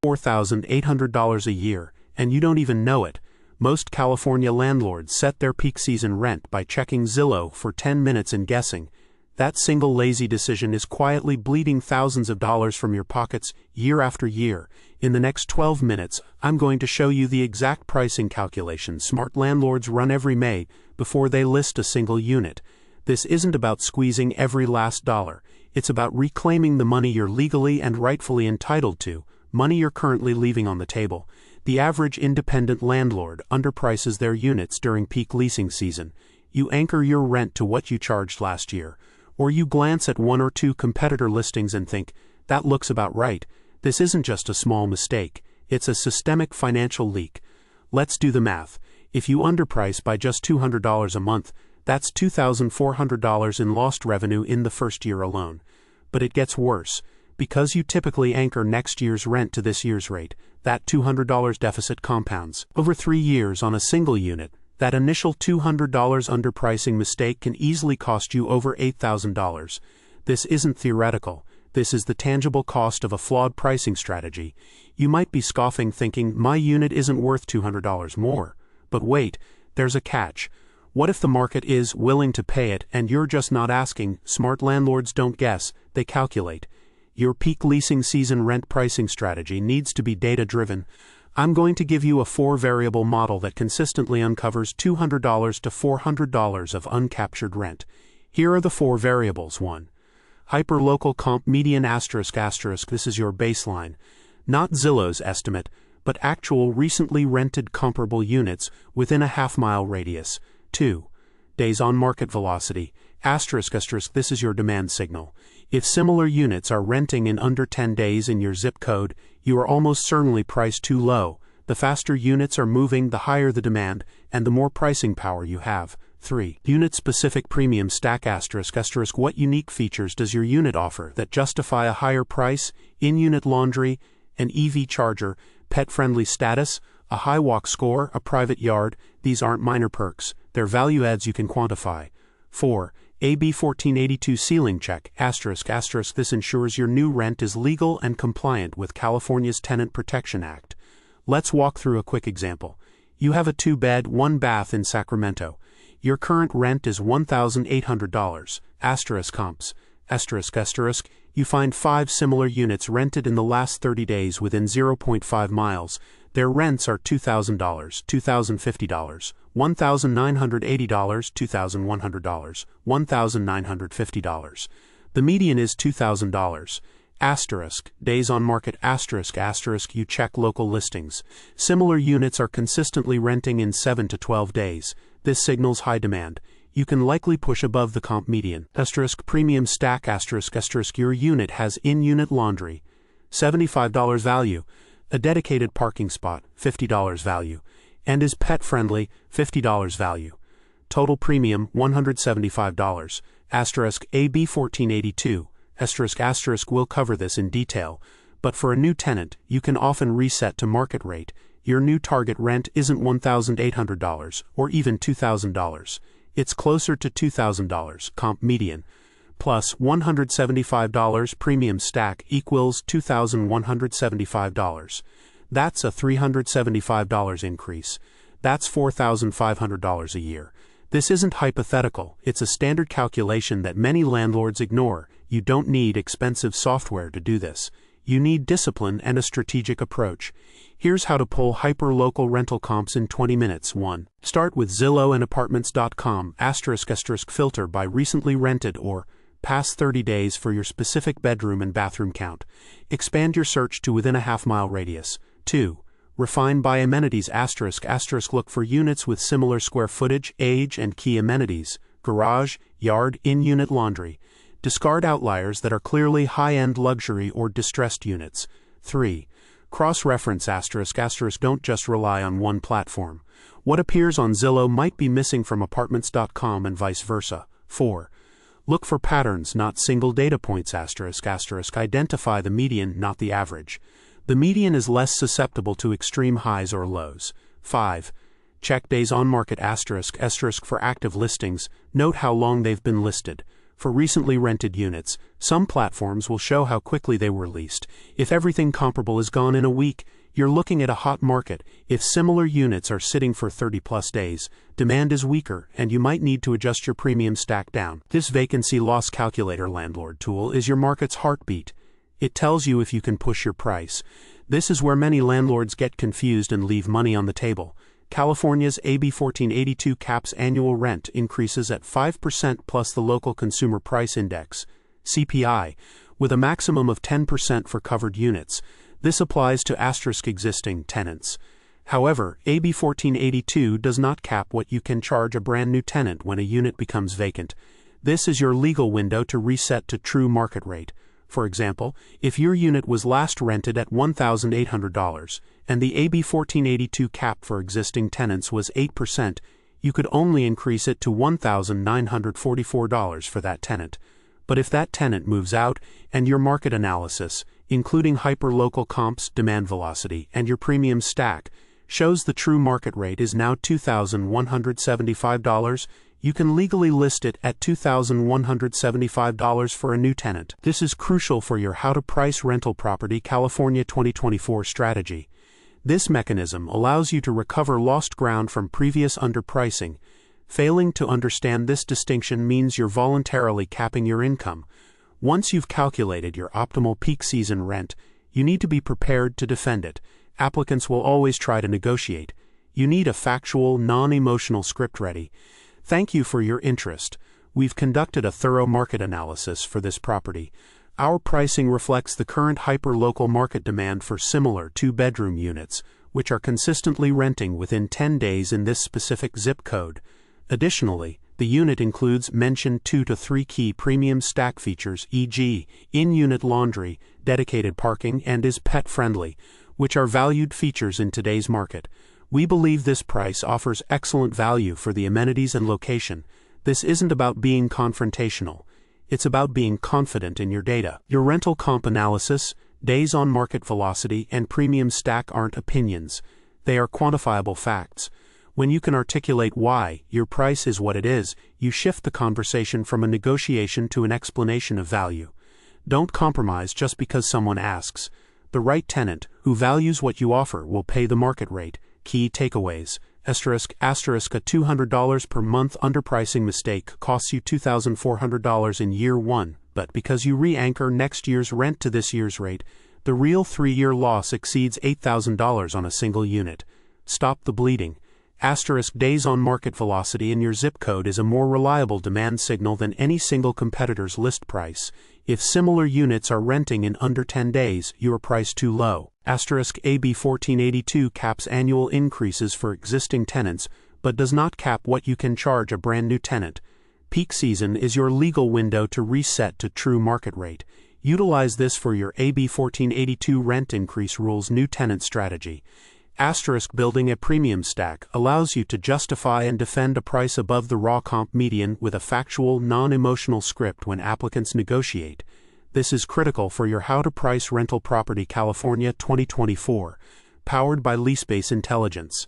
$4,800 a year, and you don't even know it. Most California landlords set their peak season rent by checking Zillow for 10 minutes and guessing. That single lazy decision is quietly bleeding thousands of dollars from your pockets year after year. In the next 12 minutes, I'm going to show you the exact pricing calculation smart landlords run every May before they list a single unit. This isn't about squeezing every last dollar. It's about reclaiming the money you're legally and rightfully entitled to, money you're currently leaving on the table. The average independent landlord underprices their units during peak leasing season. You anchor your rent to what you charged last year. Or you glance at one or two competitor listings and think, that looks about right. This isn't just a small mistake, it's a systemic financial leak. Let's do the math. If you underprice by just $200 a month, that's $2,400 in lost revenue in the first year alone. But it gets worse. Because you typically anchor next year's rent to this year's rate, that $200 deficit compounds. Over 3 years on a single unit, that initial $200 underpricing mistake can easily cost you over $8,000. This isn't theoretical. This is the tangible cost of a flawed pricing strategy. You might be scoffing thinking, my unit isn't worth $200 more. But wait, there's a catch. What if the market is willing to pay it and you're just not asking? Smart landlords don't guess, they calculate. Your peak leasing season rent pricing strategy needs to be data-driven. I'm going to give you a 4-variable model that consistently uncovers $200 to $400 of uncaptured rent. Here are the 4 variables. 1. Hyperlocal comp median ***. This is your baseline. Not Zillow's estimate, but actual recently rented comparable units within a half-mile radius. 2. Days on market velocity. ***. This is your demand signal. If similar units are renting in under 10 days in your zip code, you are almost certainly priced too low. The faster units are moving, the higher the demand, and the more pricing power you have. 3. Unit-specific premium stack ***. What unique features does your unit offer that justify a higher price? In-unit laundry, an EV charger, pet-friendly status, a high walk score, a private yard. These aren't minor perks, they're value adds you can quantify. 4. AB 1482 ceiling check ***. This ensures your new rent is legal and compliant with California's Tenant Protection Act. Let's walk through a quick example. You have a 2-bed, 1-bath in Sacramento. Your current rent is $1,800. Comps. You find 5 similar units rented in the last 30 days within 0.5 miles. Their rents are $2,000, $2,050, $1,980, $2,100, $1,950. The median is $2,000. Days on market ***. You check local listings. Similar units are consistently renting in 7 to 12 days. This signals high demand. You can likely push above the comp median. Premium stack ***. Your unit has in-unit laundry. $75 value. A dedicated parking spot, $50 value, and is pet-friendly, $50 value. Total premium, $175. AB 1482. We'll cover this in detail, but for a new tenant, you can often reset to market rate. Your new target rent isn't $1,800 or even $2,000. It's closer to $2,000, comp median. Plus $175 premium stack equals $2,175. That's a $375 increase. That's $4,500 a year. This isn't hypothetical, it's a standard calculation that many landlords ignore. You don't need expensive software to do this. You need discipline and a strategic approach. Here's how to pull hyper-local rental comps in 20 minutes. 1. Start with Zillow and Apartments.com ***. Filter by recently rented or past 30 days for your specific bedroom and bathroom count. Expand your search to within a half-mile radius. 2. Refine by amenities ***. Look for units with similar square footage, age, and key amenities: garage, yard, in-unit laundry. Discard outliers that are clearly high-end luxury or distressed units. 3. Cross-reference ***. Don't just rely on one platform. What appears on Zillow might be missing from Apartments.com and vice versa. 4. Look for patterns, not single data points ***. Identify the median, not the average. The median is less susceptible to extreme highs or lows. 5. Check days on market ***. For active listings, note how long they've been listed. For recently rented units, some platforms will show how quickly they were leased. If everything comparable is gone in a week, you're looking at a hot market. If similar units are sitting for 30+ days, demand is weaker and you might need to adjust your premium stack down. This vacancy loss calculator landlord tool is your market's heartbeat. It tells you if you can push your price. This is where many landlords get confused and leave money on the table. California's AB 1482 caps annual rent increases at 5% plus the local consumer price index, CPI, with a maximum of 10% for covered units. This applies to existing tenants. However, AB 1482 does not cap what you can charge a brand new tenant when a unit becomes vacant. This is your legal window to reset to true market rate. For example, if your unit was last rented at $1,800 and the AB 1482 cap for existing tenants was 8%, you could only increase it to $1,944 for that tenant. But if that tenant moves out and your market analysis, including hyperlocal comps, demand velocity, and your premium stack, shows the true market rate is now $2,175, you can legally list it at $2,175 for a new tenant. This is crucial for your How to Price Rental Property California 2024 strategy. This mechanism allows you to recover lost ground from previous underpricing. Failing to understand this distinction means you're voluntarily capping your income. Once you've calculated your optimal peak season rent, you need to be prepared to defend it. Applicants will always try to negotiate. You need a factual, non-emotional script ready. Thank you for your interest. We've conducted a thorough market analysis for this property. Our pricing reflects the current hyper-local market demand for similar 2-bedroom units, which are consistently renting within 10 days in this specific zip code. Additionally, the unit includes mentioned 2 to 3 key premium stack features, e.g., in-unit laundry, dedicated parking, and is pet-friendly, which are valued features in today's market. We believe this price offers excellent value for the amenities and location. This isn't about being confrontational. It's about being confident in your data. Your rental comp analysis, days on market velocity, and premium stack aren't opinions. They are quantifiable facts. When you can articulate why your price is what it is, you shift the conversation from a negotiation to an explanation of value. Don't compromise just because someone asks. The right tenant, who values what you offer, will pay the market rate. Key takeaways. ***, a $200 per month underpricing mistake costs you $2,400 in year 1, but because you re-anchor next year's rent to this year's rate, the real 3-year loss exceeds $8,000 on a single unit. Stop the bleeding. ***, days on market velocity in your zip code is a more reliable demand signal than any single competitor's list price. If similar units are renting in under 10 days, you are priced too low. **AB 1482 caps annual increases for existing tenants, but does not cap what you can charge a brand new tenant. Peak season is your legal window to reset to true market rate. Utilize this for your AB 1482 rent increase rules new tenant strategy. Building a premium stack allows you to justify and defend a price above the raw comp median with a factual, non-emotional script when applicants negotiate. This is critical for your How to Price Rental Property California 2024, powered by LeaseBase Intelligence.